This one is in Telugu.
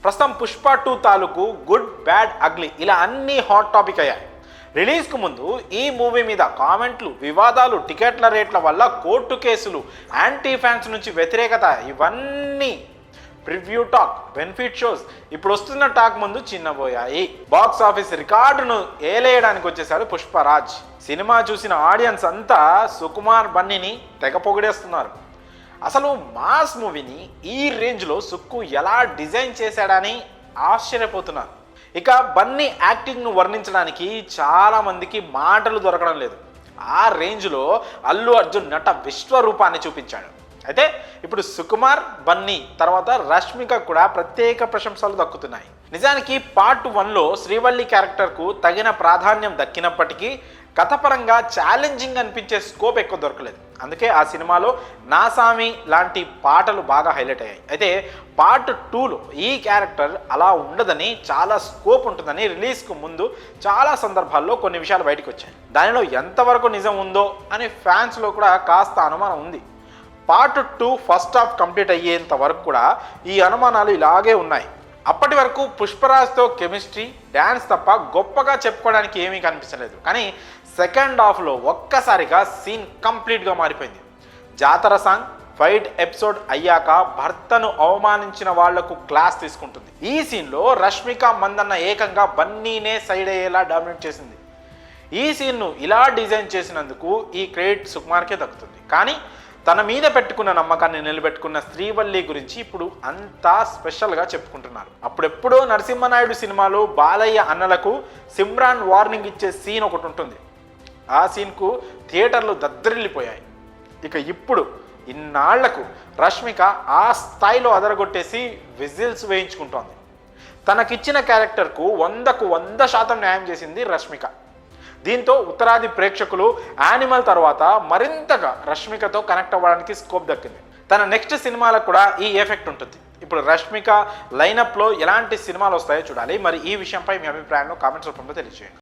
ప్రస్తుతం పుష్ప 2 తాలూకు గుడ్ బ్యాడ్ అగ్లీ ఇలా అన్ని హాట్ టాపిక్ అయ్యాయి. రిలీజ్కు ముందు ఈ మూవీ మీద కామెంట్లు, వివాదాలు, టికెట్ల రేట్ల వల్ల కోర్టు కేసులు, యాంటీ ఫ్యాన్స్ నుంచి వ్యతిరేకత, ఇవన్నీ ప్రివ్యూ టాక్, బెనిఫిట్ షోస్ ఇప్పుడు వస్తున్న టాక్ ముందు చిన్నబోయాయి. బాక్స్ ఆఫీస్ రికార్డును ఏలేయడానికి వచ్చేసాడు పుష్పరాజ్. సినిమా చూసిన ఆడియన్స్ అంతా సుకుమార్ బన్నీని తెగ పొగిడేస్తున్నారు. అసలు మాస్ మూవీని ఈ రేంజ్లో సుక్కు ఎలా డిజైన్ చేశాడని ఆశ్చర్యపోతున్నారు. ఇక బన్నీ యాక్టింగ్ను వర్ణించడానికి చాలామందికి మాటలు దొరకడం లేదు. ఆ రేంజ్లో అల్లు అర్జున్ నట విశ్వరూపాన్ని చూపించాడు. అయితే ఇప్పుడు సుకుమార్, బన్నీ తర్వాత రష్మిక కూడా ప్రత్యేక ప్రశంసలు దక్కుతున్నాయి. నిజానికి పార్ట్ 1లో శ్రీవల్లి క్యారెక్టర్కు తగిన ప్రాధాన్యం దక్కినప్పటికీ కథపరంగా ఛాలెంజింగ్ అనిపించే స్కోప్ ఎక్కువ దొరకలేదు. అందుకే ఆ సినిమాలో నాసామి లాంటి పాటలు బాగా హైలైట్ అయ్యాయి. అయితే పార్ట్ 2లో ఈ క్యారెక్టర్ అలా ఉండదని, చాలా స్కోప్ ఉంటుందని రిలీజ్కు ముందు చాలా సందర్భాల్లో కొన్ని విషయాలు బయటకు వచ్చాయి. దానిలో ఎంతవరకు నిజం ఉందో అని ఫ్యాన్స్లో కూడా కాస్త అనుమానం ఉంది. పార్ట్ 2 ఫస్ట్ హాఫ్ కంప్లీట్ అయ్యేంత వరకు కూడా ఈ అనుమానాలు ఇలాగే ఉన్నాయి. అప్పటి వరకు పుష్పరాజ్తో కెమిస్ట్రీ, డ్యాన్స్ తప్ప గొప్పగా చెప్పుకోవడానికి ఏమీ కనిపించలేదు. కానీ సెకండ్ హాఫ్లో ఒక్కసారిగా సీన్ కంప్లీట్గా మారిపోయింది. జాతర సాంగ్, ఫైట్ ఎపిసోడ్ అయ్యాక భర్తను అవమానించిన వాళ్లకు క్లాస్ తీసుకుంటుంది. ఈ సీన్లో రష్మిక మందన్న ఏకంగా బన్నీనే సైడ్ అయ్యేలా డామినేట్ చేసింది. ఈ సీన్ను ఇలా డిజైన్ చేసినందుకు ఈ క్రెడిట్ సుకుమార్కే దక్కుతుంది. కానీ తన మీద పెట్టుకున్న నమ్మకాన్ని నిలబెట్టుకున్న శ్రీవల్లి గురించి ఇప్పుడు అంతా స్పెషల్గా చెప్పుకుంటున్నారు. అప్పుడెప్పుడో నరసింహనాయుడు సినిమాలో బాలయ్య అన్నలకు సిమ్రాన్ వార్నింగ్ ఇచ్చే సీన్ ఒకటి ఉంటుంది. ఆ సీన్కు థియేటర్లు దద్దరిల్లిపోయాయి. ఇక ఇప్పుడు ఇన్నాళ్లకు రష్మిక ఆ స్థాయిలో అదరగొట్టేసి విజిల్స్ వేయించుకుంటోంది. తనకిచ్చిన క్యారెక్టర్కు 100కు 100% న్యాయం చేసింది రష్మిక. దీంతో ఉత్తరాది ప్రేక్షకులు యానిమల్ తర్వాత మరింతగా రష్మికతో కనెక్ట్ అవ్వడానికి స్కోప్ దక్కింది. తన నెక్స్ట్ సినిమాలకు కూడా ఈ ఎఫెక్ట్ ఉంటుంది. ఇప్పుడు రష్మిక లైనప్లో ఎలాంటి సినిమాలు వస్తాయో చూడాలి. మరి ఈ విషయంపై మీ అభిప్రాయాలను కామెంట్స్ రూపంలో తెలియజేయండి.